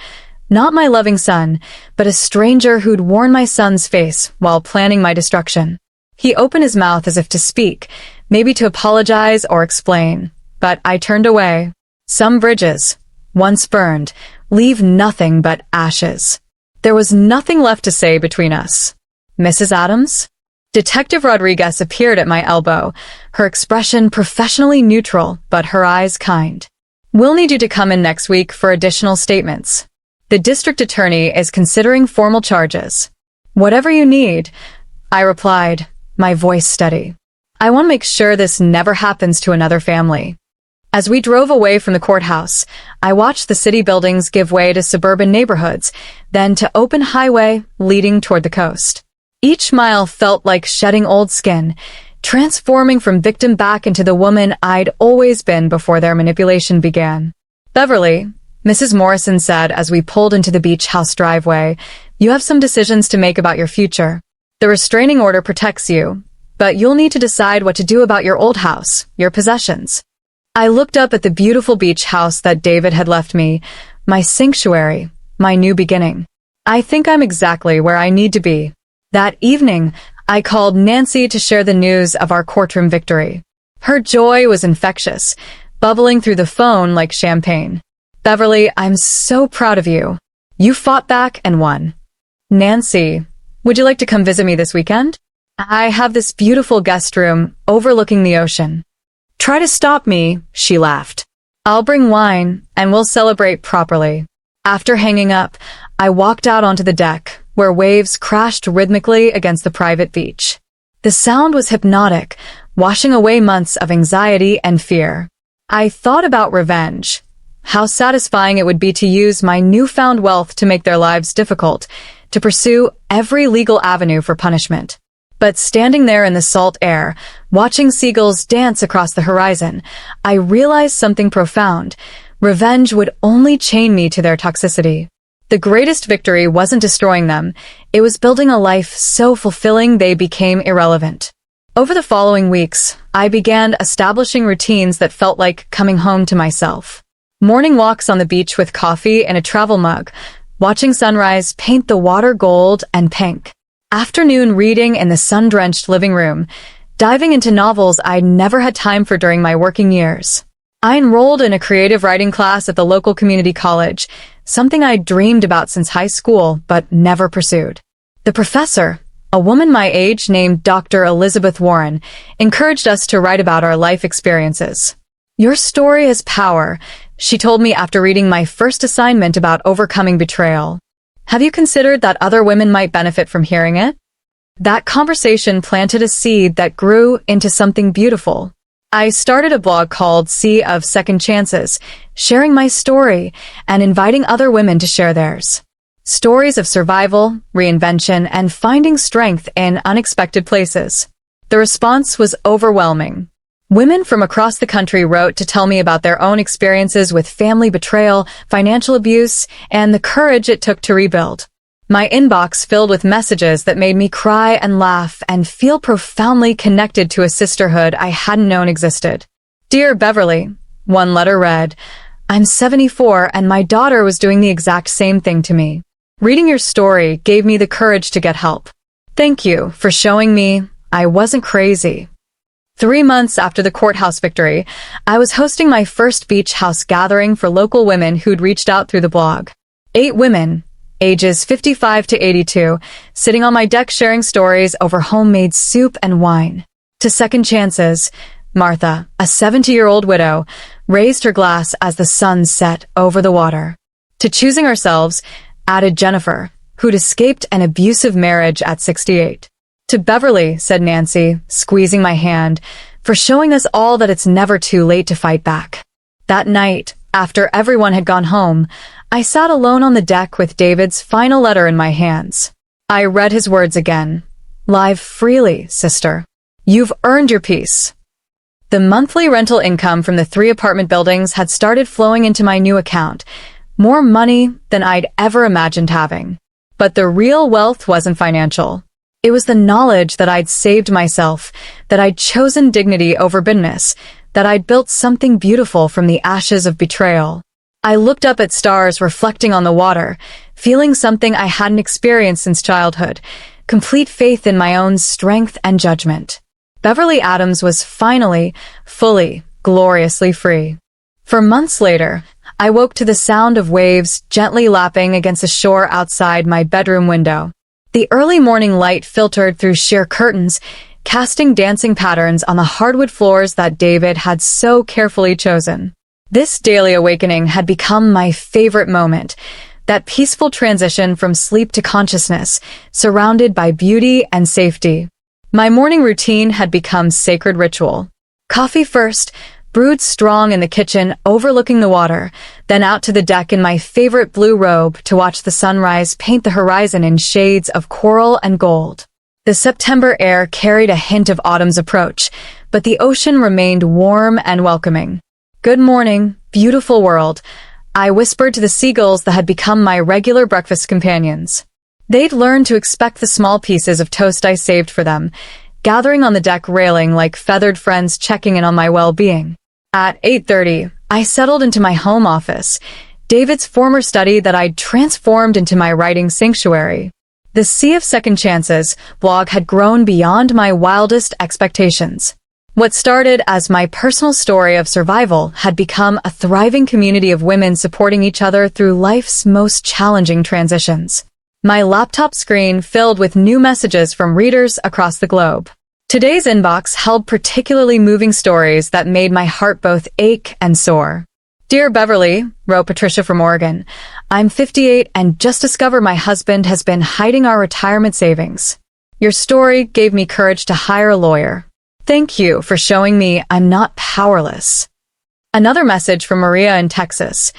Not my loving son, but a stranger who'd worn my son's face while planning my destruction. He opened his mouth as if to speak, maybe to apologize or explain, but I turned away. Some bridges, once burned, leave nothing but ashes. There was nothing left to say between us. "Mrs. Adams?" Detective Rodriguez appeared at my elbow, her expression professionally neutral, but her eyes kind. "We'll need you to come in next week for additional statements. The district attorney is considering formal charges." "Whatever you need," I replied, my voice steady. "I want to make sure this never happens to another family." As we drove away from the courthouse, I watched the city buildings give way to suburban neighborhoods, then to open highway leading toward the coast. Each mile felt like shedding old skin, transforming from victim back into the woman I'd always been before their manipulation began. "Beverly," Mrs. Morrison said as we pulled into the beach house driveway, "you have some decisions to make about your future. The restraining order protects you, but you'll need to decide what to do about your old house, your possessions." I looked up at the beautiful beach house that David had left me, my sanctuary, my new beginning. I think I'm exactly where I need to be. That evening, I called Nancy to share the news of our courtroom victory. Her joy was infectious, bubbling through the phone like champagne. "Beverly, I'm so proud of you. You fought back and won." "Nancy, would you like to come visit me this weekend? I have this beautiful guest room overlooking the ocean." "Try to stop me," she laughed. "I'll bring wine, and we'll celebrate properly." After hanging up, I walked out onto the deck, where waves crashed rhythmically against the private beach. The sound was hypnotic, washing away months of anxiety and fear. I thought about revenge, how satisfying it would be to use my newfound wealth to make their lives difficult, to pursue every legal avenue for punishment. But standing there in the salt air, watching seagulls dance across the horizon, I realized something profound. Revenge would only chain me to their toxicity. The greatest victory wasn't destroying them, it was building a life so fulfilling they became irrelevant. Over the following weeks, I began establishing routines that felt like coming home to myself. Morning walks on the beach with coffee and a travel mug, watching sunrise paint the water gold and pink. Afternoon reading in the sun-drenched living room, diving into novels I'd never had time for during my working years. I enrolled in a creative writing class at the local community college, something I'd dreamed about since high school but never pursued. The professor, a woman my age named Dr. Elizabeth Warren, encouraged us to write about our life experiences. "Your story has power," she told me after reading my first assignment about overcoming betrayal. "Have you considered that other women might benefit from hearing it?" That conversation planted a seed that grew into something beautiful. I started a blog called Sea of Second Chances, sharing my story and inviting other women to share theirs. Stories of survival, reinvention, and finding strength in unexpected places. The response was overwhelming. Women from across the country wrote to tell me about their own experiences with family betrayal, financial abuse, and the courage it took to rebuild. My inbox filled with messages that made me cry and laugh and feel profoundly connected to a sisterhood I hadn't known existed. "Dear Beverly," one letter read, "I'm 74 and my daughter was doing the exact same thing to me. Reading your story gave me the courage to get help. Thank you for showing me I wasn't crazy." 3 months after the courthouse victory, I was hosting my first beach house gathering for local women who'd reached out through the blog. 8 women, ages 55 to 82, sitting on my deck sharing stories over homemade soup and wine. To Second Chances, Martha, a 70-year-old widow, raised her glass as the sun set over the water. To Choosing Ourselves, added Jennifer, who'd escaped an abusive marriage at 68. "To Beverly," said Nancy, squeezing my hand, "for showing us all that it's never too late to fight back." That night, after everyone had gone home, I sat alone on the deck with David's final letter in my hands. I read his words again. "Live freely, sister. You've earned your peace." The monthly rental income from the 3 apartment buildings had started flowing into my new account, more money than I'd ever imagined having. But the real wealth wasn't financial. It was the knowledge that I'd saved myself, that I'd chosen dignity over bitterness, that I'd built something beautiful from the ashes of betrayal. I looked up at stars reflecting on the water, feeling something I hadn't experienced since childhood, complete faith in my own strength and judgment. Beverly Adams was finally, fully, gloriously free. For months later, I woke to the sound of waves gently lapping against the shore outside my bedroom window. The early morning light filtered through sheer curtains, casting dancing patterns on the hardwood floors that David had so carefully chosen. This daily awakening had become my favorite moment, that peaceful transition from sleep to consciousness, surrounded by beauty and safety. My morning routine had become sacred ritual. Coffee first, brewed strong in the kitchen overlooking the water, then out to the deck in my favorite blue robe to watch the sunrise paint the horizon in shades of coral and gold. The September air carried a hint of autumn's approach, but the ocean remained warm and welcoming. "Good morning, beautiful world," I whispered to the seagulls that had become my regular breakfast companions. They'd learned to expect the small pieces of toast I saved for them, gathering on the deck railing like feathered friends checking in on my well-being. At 8:30, I settled into my home office, David's former study that I'd transformed into my writing sanctuary. The Sea of Second Chances blog had grown beyond my wildest expectations. What started as my personal story of survival had become a thriving community of women supporting each other through life's most challenging transitions. My laptop screen filled with new messages from readers across the globe. Today's inbox held particularly moving stories that made my heart both ache and soar. "Dear Beverly," wrote Patricia from Oregon, "I'm 58 and just discovered my husband has been hiding our retirement savings. Your story gave me courage to hire a lawyer. Thank you for showing me I'm not powerless." Another message from Maria in Texas.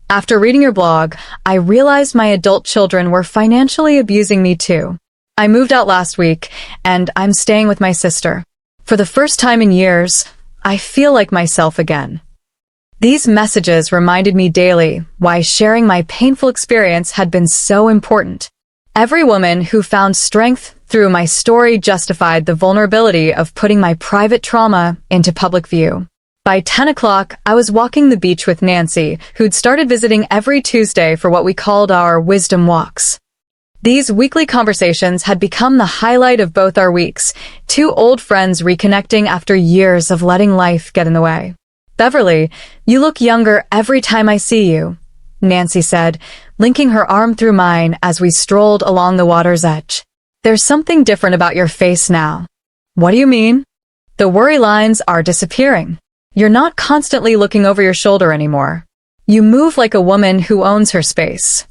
"After reading your blog, I realized my adult children were financially abusing me too. I moved out last week, and I'm staying with my sister. For the first time in years, I feel like myself again." These messages reminded me daily why sharing my painful experience had been so important. Every woman who found strength through my story justified the vulnerability of putting my private trauma into public view. By 10 o'clock, I was walking the beach with Nancy, who'd started visiting every Tuesday for what we called our wisdom walks. These weekly conversations had become the highlight of both our weeks, two old friends reconnecting after years of letting life get in the way. "Beverly, you look younger every time I see you," Nancy said, linking her arm through mine as we strolled along the water's edge. "There's something different about your face now." "What do you mean?" "The worry lines are disappearing. You're not constantly looking over your shoulder anymore. You move like a woman who owns her space."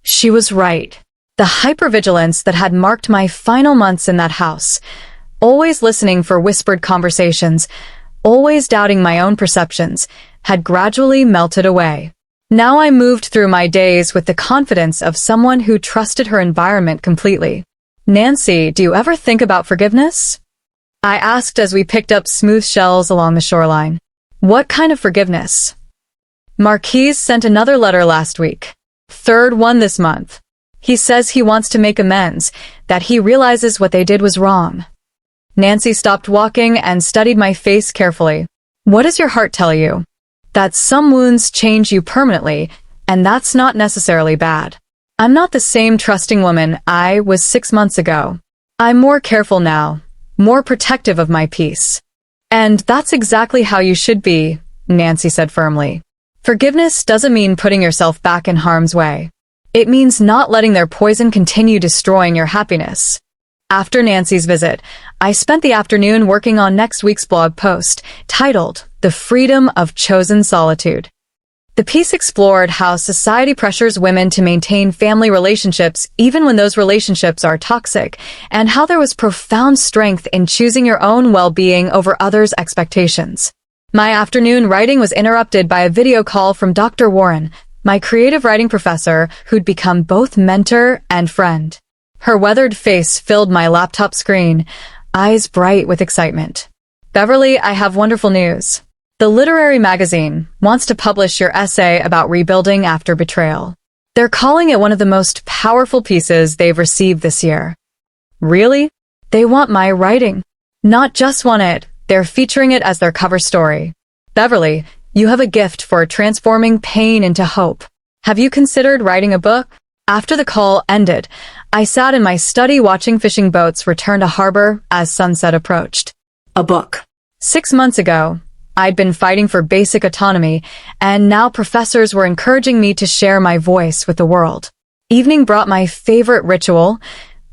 She was right. The hypervigilance that had marked my final months in that house, always listening for whispered conversations, always doubting my own perceptions, had gradually melted away. Now I moved through my days with the confidence of someone who trusted her environment completely. "Nancy, do you ever think about forgiveness?" I asked as we picked up smooth shells along the shoreline. "What kind of forgiveness?" "Marquise sent another letter last week. Third one this month. He says he wants to make amends, that he realizes what they did was wrong." Nancy stopped walking and studied my face carefully. "What does your heart tell you?" "That some wounds change you permanently, and that's not necessarily bad. I'm not the same trusting woman I was 6 months ago. I'm more careful now, more protective of my peace." "And that's exactly how you should be," Nancy said firmly. "Forgiveness doesn't mean putting yourself back in harm's way. It means not letting their poison continue destroying your happiness." After Nancy's visit, I spent the afternoon working on next week's blog post, titled "The Freedom of Chosen Solitude." The piece explored how society pressures women to maintain family relationships even when those relationships are toxic, and how there was profound strength in choosing your own well-being over others' expectations. My afternoon writing was interrupted by a video call from Dr. Warren, my creative writing professor who'd become both mentor and friend. Her weathered face filled my laptop screen, eyes bright with excitement. "Beverly, I have wonderful news. The literary magazine wants to publish your essay about rebuilding after betrayal. They're calling it one of the most powerful pieces they've received this year." "Really? They want my writing?" "Not just want it, they're featuring it as their cover story." "Beverly, you have a gift for transforming pain into hope. Have you considered writing a book?" After the call ended, I sat in my study watching fishing boats return to harbor as sunset approached. A book. 6 months ago, I'd been fighting for basic autonomy, and now professors were encouraging me to share my voice with the world. Evening brought my favorite ritual,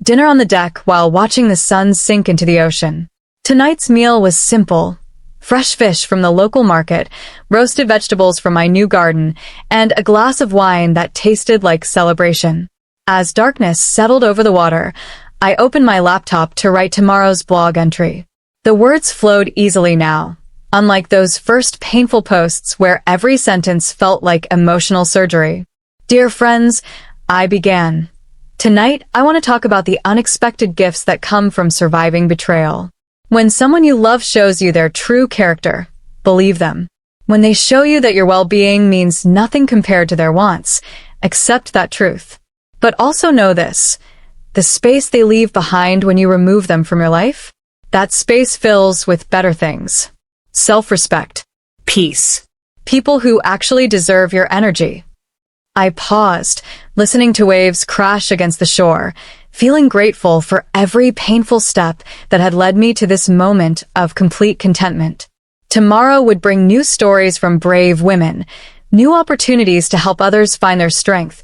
dinner on the deck while watching the sun sink into the ocean. Tonight's meal was simple: fresh fish from the local market, roasted vegetables from my new garden, and a glass of wine that tasted like celebration. As darkness settled over the water, I opened my laptop to write tomorrow's blog entry. The words flowed easily now, unlike those first painful posts where every sentence felt like emotional surgery. Dear friends, I began. Tonight, I want to talk about the unexpected gifts that come from surviving betrayal. When someone you love shows you their true character, believe them. When they show you that your well-being means nothing compared to their wants, accept that truth. But also know this: the space they leave behind when you remove them from your life, that space fills with better things. Self-respect. Peace. People who actually deserve your energy. I paused, listening to waves crash against the shore, feeling grateful for every painful step that had led me to this moment of complete contentment. Tomorrow would bring new stories from brave women, new opportunities to help others find their strength,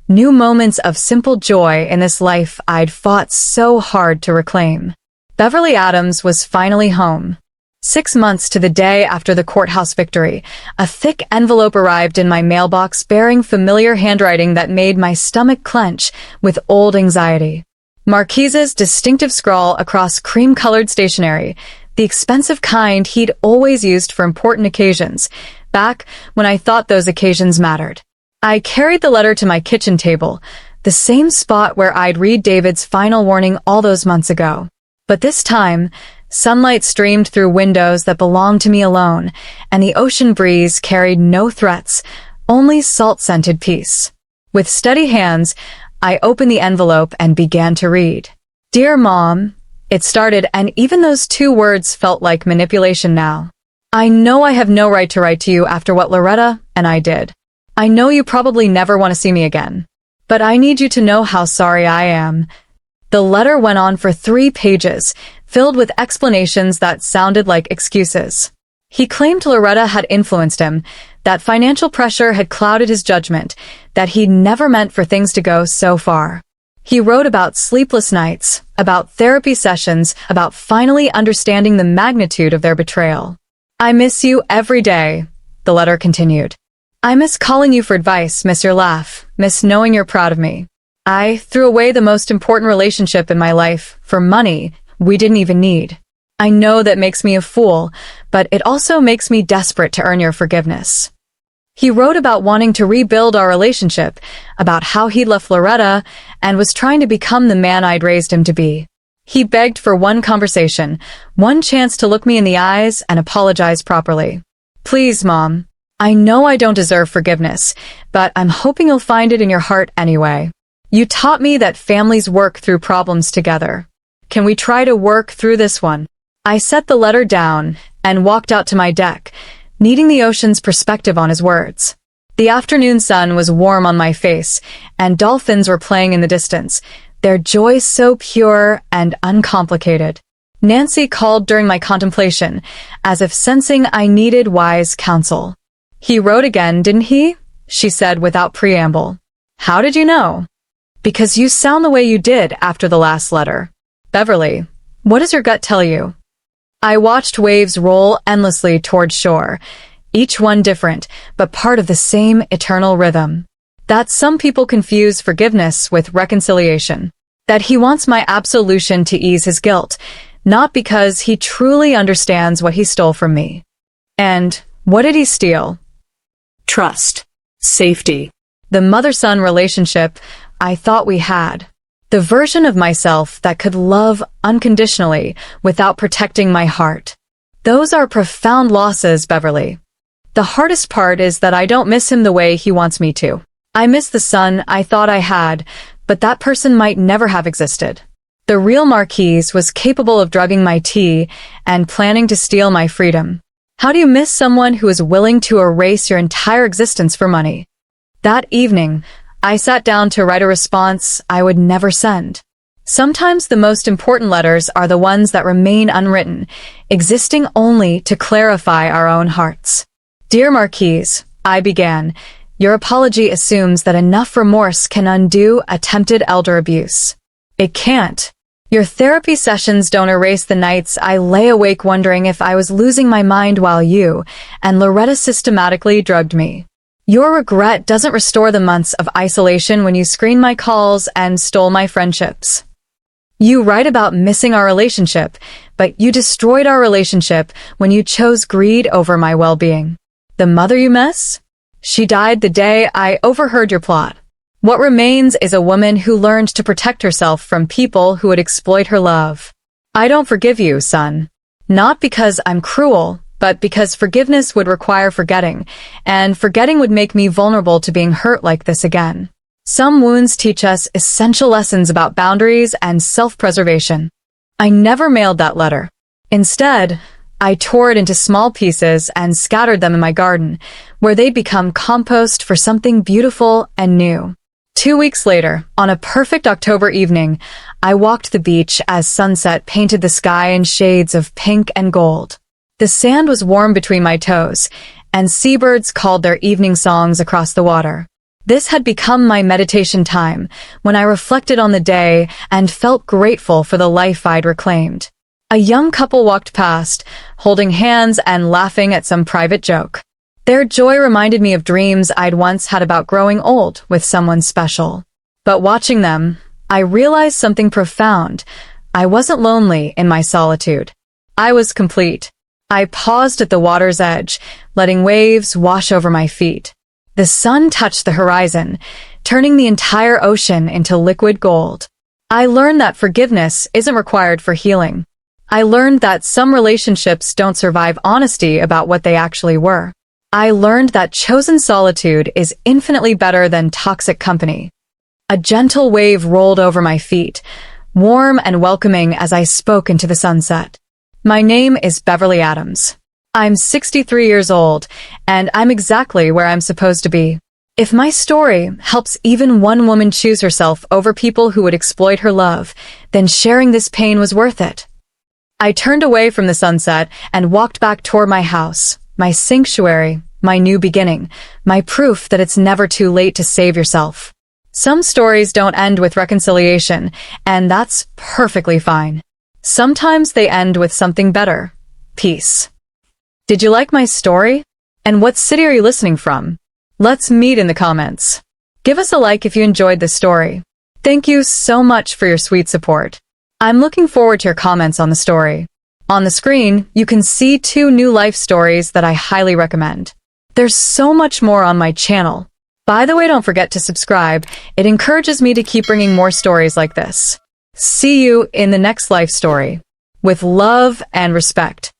new moments of simple joy in this life I'd fought so hard to reclaim. Beverly Adams was finally home. 6 months to the day after the courthouse victory, a thick envelope arrived in my mailbox bearing familiar handwriting that made my stomach clench with old anxiety. Marquise's distinctive scrawl across cream-colored stationery, the expensive kind he'd always used for important occasions, back when I thought those occasions mattered. I carried the letter to my kitchen table, the same spot where I'd read David's final warning all those months ago. But this time, sunlight streamed through windows that belonged to me alone, and the ocean breeze carried no threats, only salt-scented peace. With steady hands, I opened the envelope and began to read. Dear Mom, it started, and even those 2 words felt like manipulation now. I know I have no right to write to you after what Loretta and I did. I know you probably never want to see me again. But I need you to know how sorry I am. The letter went on for 3 pages, filled with explanations that sounded like excuses. He claimed Loretta had influenced him, that financial pressure had clouded his judgment, that he'd never meant for things to go so far. He wrote about sleepless nights, about therapy sessions, about finally understanding the magnitude of their betrayal. I miss you every day, the letter continued. I miss calling you for advice, miss your laugh, miss knowing you're proud of me. I threw away the most important relationship in my life for money we didn't even need. I know that makes me a fool, but it also makes me desperate to earn your forgiveness. He wrote about wanting to rebuild our relationship, about how he'd left Loretta and was trying to become the man I'd raised him to be. He begged for one conversation, one chance to look me in the eyes and apologize properly. Please, Mom, I know I don't deserve forgiveness, but I'm hoping you'll find it in your heart anyway. You taught me that families work through problems together. Can we try to work through this one? I set the letter down and walked out to my deck, needing the ocean's perspective on his words. The afternoon sun was warm on my face, and dolphins were playing in the distance, their joy so pure and uncomplicated. Nancy called during my contemplation, as if sensing I needed wise counsel. He wrote again, didn't he? She said without preamble. How did you know? Because you sound the way you did after the last letter. Beverly, what does your gut tell you? I watched waves roll endlessly toward shore, each one different, but part of the same eternal rhythm. That some people confuse forgiveness with reconciliation. That he wants my absolution to ease his guilt, not because he truly understands what he stole from me. And what did he steal? Trust. Safety. The mother-son relationship I thought we had. The version of myself that could love unconditionally without protecting my heart. Those are profound losses, Beverly. The hardest part is that I don't miss him the way he wants me to. I miss the son I thought I had, but that person might never have existed. The real Marquise was capable of drugging my tea and planning to steal my freedom. How do you miss someone who is willing to erase your entire existence for money? That evening, I sat down to write a response I would never send. Sometimes the most important letters are the ones that remain unwritten, existing only to clarify our own hearts. Dear Marquise, I began, your apology assumes that enough remorse can undo attempted elder abuse. It can't. Your therapy sessions don't erase the nights I lay awake wondering if I was losing my mind while you and Loretta systematically drugged me. Your regret doesn't restore the months of isolation when you screened my calls and stole my friendships. You write about missing our relationship, but you destroyed our relationship when you chose greed over my well-being. The mother you miss? She died the day I overheard your plot. What remains is a woman who learned to protect herself from people who would exploit her love. I don't forgive you, son. Not because I'm cruel, but because forgiveness would require forgetting, and forgetting would make me vulnerable to being hurt like this again. Some wounds teach us essential lessons about boundaries and self-preservation. I never mailed that letter. Instead, I tore it into small pieces and scattered them in my garden, where they'd become compost for something beautiful and new. 2 weeks later, on a perfect October evening, I walked the beach as sunset painted the sky in shades of pink and gold. The sand was warm between my toes, and seabirds called their evening songs across the water. This had become my meditation time, when I reflected on the day and felt grateful for the life I'd reclaimed. A young couple walked past, holding hands and laughing at some private joke. Their joy reminded me of dreams I'd once had about growing old with someone special. But watching them, I realized something profound. I wasn't lonely in my solitude. I was complete. I paused at the water's edge, letting waves wash over my feet. The sun touched the horizon, turning the entire ocean into liquid gold. I learned that forgiveness isn't required for healing. I learned that some relationships don't survive honesty about what they actually were. I learned that chosen solitude is infinitely better than toxic company. A gentle wave rolled over my feet, warm and welcoming as I spoke into the sunset. My name is Beverly Adams. I'm 63 years old, and I'm exactly where I'm supposed to be. If my story helps even one woman choose herself over people who would exploit her love, then sharing this pain was worth it. I turned away from the sunset and walked back toward my house, my sanctuary, my new beginning, my proof that it's never too late to save yourself. Some stories don't end with reconciliation, and that's perfectly fine. Sometimes they end with something better. Peace. Did you like my story? And what city are you listening from? Let's meet in the comments. Give us a like if you enjoyed this story. Thank you so much for your sweet support. I'm looking forward to your comments on the story. On the screen, you can see 2 new life stories that I highly recommend. There's so much more on my channel. By the way, don't forget to subscribe. It encourages me to keep bringing more stories like this. See you in the next life story. With love and respect.